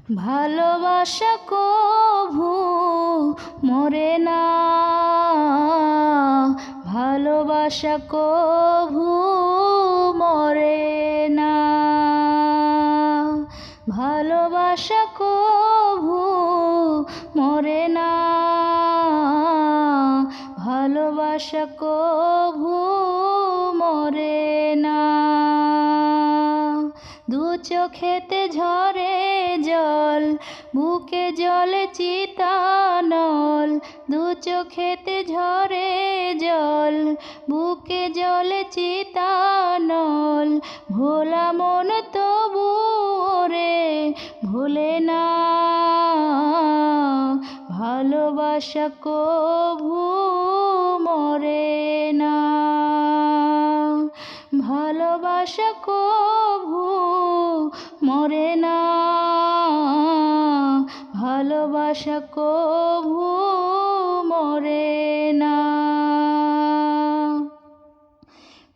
ভালোবাসা কভু মরে না, ভালোবাসা কভু মরে না, ভালোবাসা কভু মরে না, ভালোবাসা কভু মরে না। দু চোখেতে ঝরে জল, বুকে জলে চিতানল, দু চোখেতে ঝরে জল, বুকে জলে চিতানল, ভোলা মন তবু ওরে ভোলে না, ভালোবাসা কভু মরে না, ভালোবাসা কভু মরে না, ভালোবাসা কভু মরে না।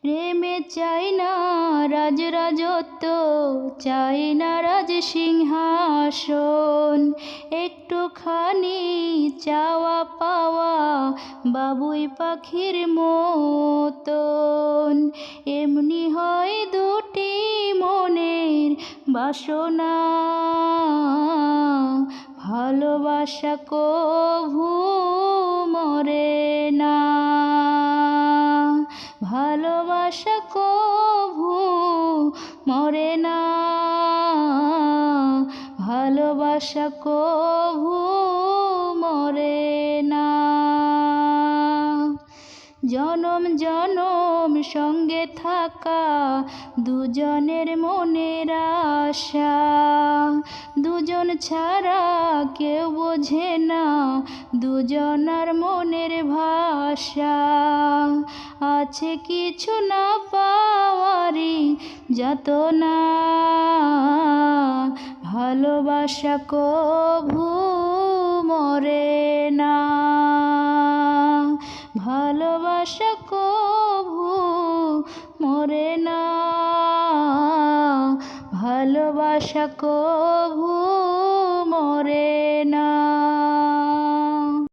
প্রেমে চাই না রাজরাজত্ব, চাই না রাজ সিংহাসন, একটুখানি চাওয়া পাওয়া বাবুই পাখির মতন, এমনি হয় দুটি মনের বাসনা, ভালোবাসা কভু মরে না, ভালোবাসা কভু মরে না, ভালোবাসা কভু মরে না। জনম জনম সঙ্গে থাকা দুজনের মনের আশা, দুজন ছাড়া কেউ বোঝে না দুজনার মনের ভাষা, আছে কিছু না পাওয়ারই যাতনা, ভালোবাসা কভু মরে না, ভালোবাসা কভু মরে না, ভালোবাসা কভু মরে না।